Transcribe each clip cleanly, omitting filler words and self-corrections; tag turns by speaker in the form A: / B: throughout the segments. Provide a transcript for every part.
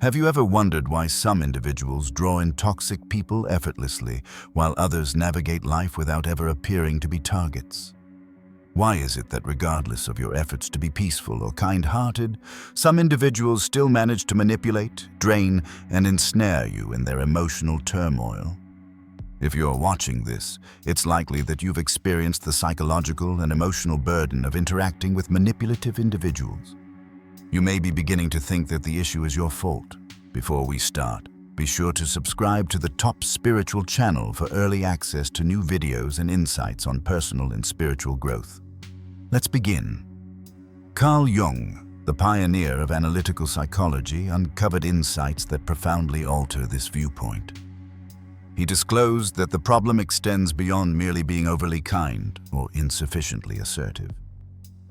A: Have you ever wondered why some individuals draw in toxic people effortlessly, while others navigate life without ever appearing to be targets? Why is it that regardless of your efforts to be peaceful or kind-hearted, some individuals still manage to manipulate, drain, and ensnare you in their emotional turmoil? If you're watching this, it's likely that you've experienced the psychological and emotional burden of interacting with manipulative individuals. You may be beginning to think that the issue is your fault. Before we start, be sure to subscribe to the Top Spiritual channel for early access to new videos and insights on personal and spiritual growth. Let's begin. Carl Jung, the pioneer of analytical psychology, uncovered insights that profoundly alter this viewpoint. He disclosed that the problem extends beyond merely being overly kind or insufficiently assertive.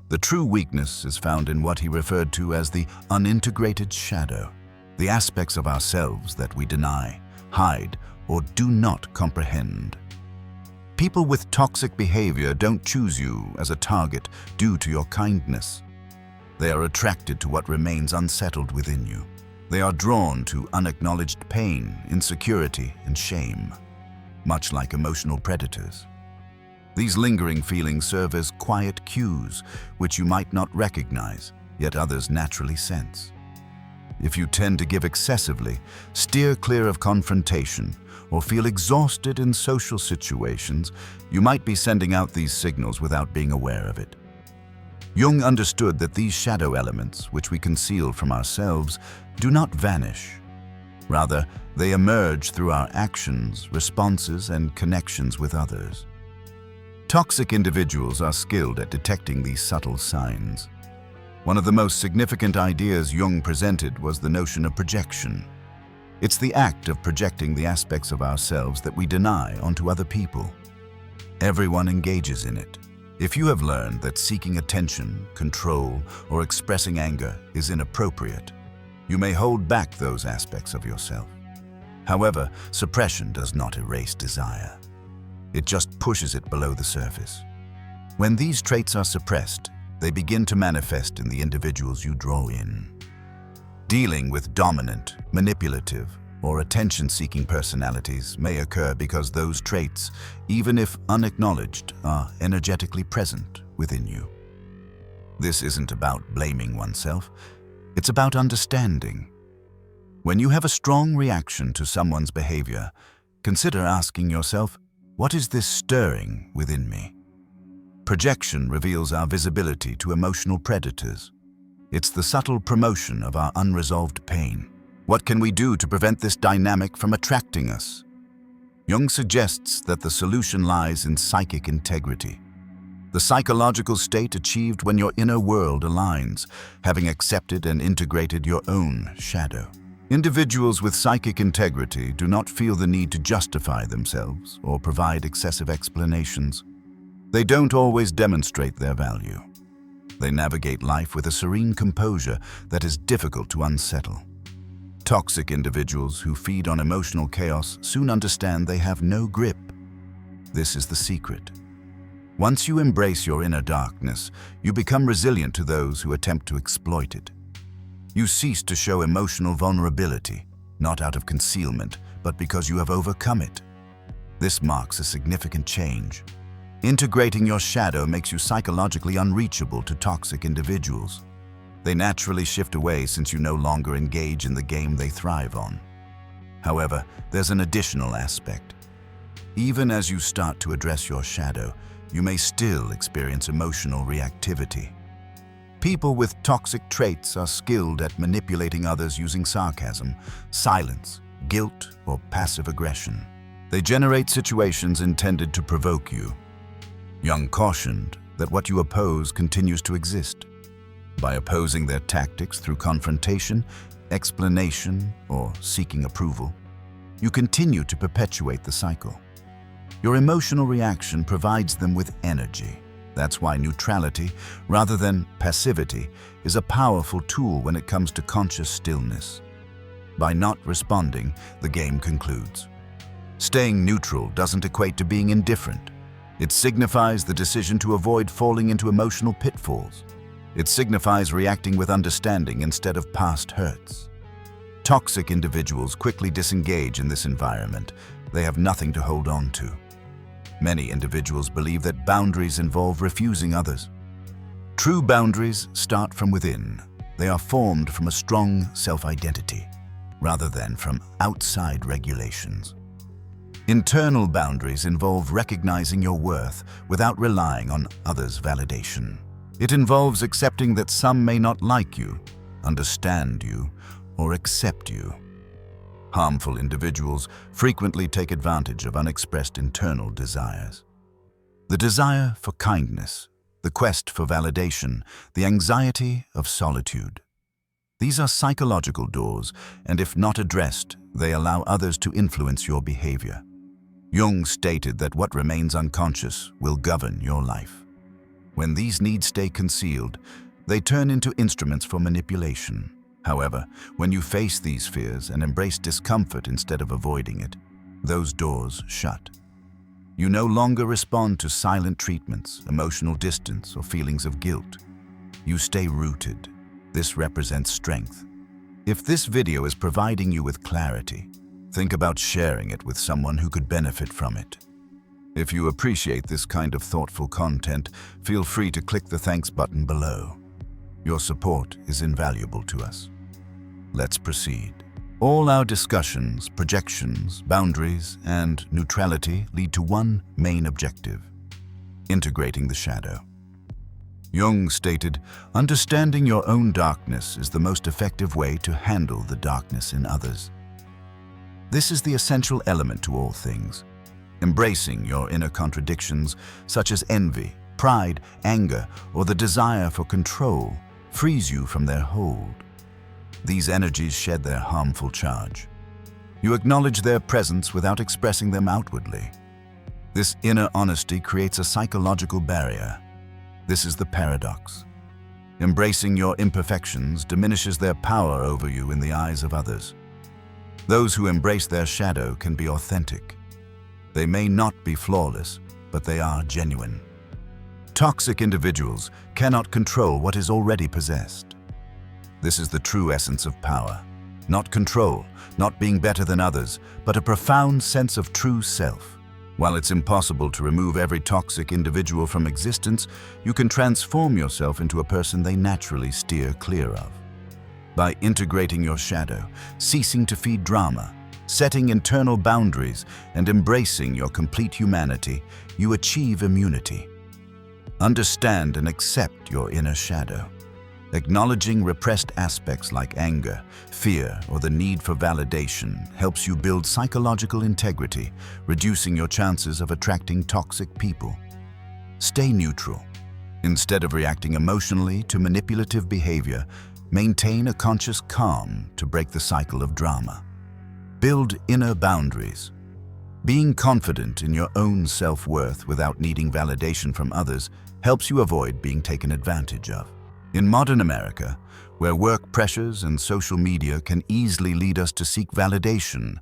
A: The true weakness is found in what he referred to as the unintegrated shadow, the aspects of ourselves that we deny, hide, or do not comprehend. People with toxic behavior don't choose you as a target due to your kindness. They are attracted to what remains unsettled within you. They are drawn to unacknowledged pain, insecurity, and shame, much like emotional predators. These lingering feelings serve as quiet cues which you might not recognize, yet others naturally sense. If you tend to give excessively, steer clear of confrontation, or feel exhausted in social situations, you might be sending out these signals without being aware of it. Jung understood that these shadow elements, which we conceal from ourselves, do not vanish. Rather, they emerge through our actions, responses, and connections with others. Toxic individuals are skilled at detecting these subtle signs. One of the most significant ideas Jung presented was the notion of projection. It's the act of projecting the aspects of ourselves that we deny onto other people. Everyone engages in it. If you have learned that seeking attention, control, or expressing anger is inappropriate, you may hold back those aspects of yourself. However, suppression does not erase desire. It just pushes it below the surface. When these traits are suppressed, they begin to manifest in the individuals you draw in. Dealing with dominant, manipulative, or attention-seeking personalities may occur because those traits, even if unacknowledged, are energetically present within you. This isn't about blaming oneself, it's about understanding. When you have a strong reaction to someone's behavior, consider asking yourself, what is this stirring within me? Projection reveals our visibility to emotional predators. It's the subtle promotion of our unresolved pain. What can we do to prevent this dynamic from attracting us? Jung suggests that the solution lies in psychic integrity, the psychological state achieved when your inner world aligns, having accepted and integrated your own shadow. Individuals with psychic integrity do not feel the need to justify themselves or provide excessive explanations. They don't always demonstrate their value. They navigate life with a serene composure that is difficult to unsettle. Toxic individuals who feed on emotional chaos soon understand they have no grip. This is the secret. Once you embrace your inner darkness, you become resilient to those who attempt to exploit it. You cease to show emotional vulnerability, not out of concealment, but because you have overcome it. This marks a significant change. Integrating your shadow makes you psychologically unreachable to toxic individuals. They naturally shift away since you no longer engage in the game they thrive on. However, there's an additional aspect. Even as you start to address your shadow, you may still experience emotional reactivity. People with toxic traits are skilled at manipulating others using sarcasm, silence, guilt, or passive aggression. They generate situations intended to provoke you. Jung cautioned that what you oppose continues to exist. By opposing their tactics through confrontation, explanation, or seeking approval, you continue to perpetuate the cycle. Your emotional reaction provides them with energy. That's why neutrality, rather than passivity, is a powerful tool when it comes to conscious stillness. By not responding, the game concludes. Staying neutral doesn't equate to being indifferent. It signifies the decision to avoid falling into emotional pitfalls. It signifies reacting with understanding instead of past hurts. Toxic individuals quickly disengage in this environment. They have nothing to hold on to. Many individuals believe that boundaries involve refusing others. True boundaries start from within. They are formed from a strong self-identity, rather than from outside regulations. Internal boundaries involve recognizing your worth without relying on others' validation. It involves accepting that some may not like you, understand you, or accept you. Harmful individuals frequently take advantage of unexpressed internal desires. The desire for kindness, the quest for validation, the anxiety of solitude. These are psychological doors, and if not addressed, they allow others to influence your behavior. Jung stated that what remains unconscious will govern your life. When these needs stay concealed, they turn into instruments for manipulation. However, when you face these fears and embrace discomfort instead of avoiding it, those doors shut. You no longer respond to silent treatments, emotional distance, or feelings of guilt. You stay rooted. This represents strength. If this video is providing you with clarity, think about sharing it with someone who could benefit from it. If you appreciate this kind of thoughtful content, feel free to click the thanks button below. Your support is invaluable to us. Let's proceed. All our discussions, projections, boundaries, and neutrality lead to one main objective: integrating the shadow. Jung stated, "Understanding your own darkness is the most effective way to handle the darkness in others." This is the essential element to all things. Embracing your inner contradictions, such as envy, pride, anger, or the desire for control, frees you from their hold. These energies shed their harmful charge. You acknowledge their presence without expressing them outwardly. This inner honesty creates a psychological barrier. This is the paradox. Embracing your imperfections diminishes their power over you in the eyes of others. Those who embrace their shadow can be authentic. They may not be flawless, but they are genuine. Toxic individuals cannot control what is already possessed. This is the true essence of power. Not control, not being better than others, but a profound sense of true self. While it's impossible to remove every toxic individual from existence, you can transform yourself into a person they naturally steer clear of. By integrating your shadow, ceasing to feed drama, setting internal boundaries, and embracing your complete humanity, you achieve immunity. Understand and accept your inner shadow. Acknowledging repressed aspects like anger, fear, or the need for validation helps you build psychological integrity, reducing your chances of attracting toxic people. Stay neutral. Instead of reacting emotionally to manipulative behavior, maintain a conscious calm to break the cycle of drama. Build inner boundaries. Being confident in your own self-worth without needing validation from others helps you avoid being taken advantage of. In modern America, where work pressures and social media can easily lead us to seek validation,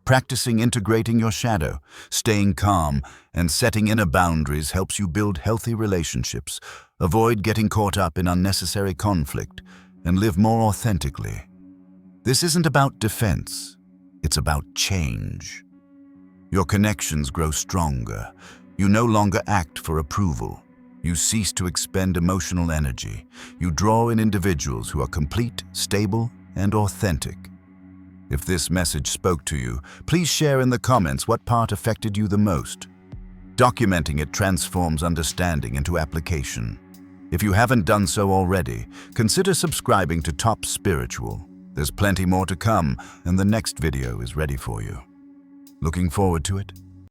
A: practicing integrating your shadow, staying calm, and setting inner boundaries helps you build healthy relationships, avoid getting caught up in unnecessary conflict, and live more authentically. This isn't about defense, it's about change. Your connections grow stronger. You no longer act for approval. You cease to expend emotional energy. You draw in individuals who are complete, stable, and authentic. If this message spoke to you, please share in the comments what part affected you the most. Documenting it transforms understanding into application. If you haven't done so already, consider subscribing to Top Spiritual. There's plenty more to come, and the next video is ready for you. Looking forward to it?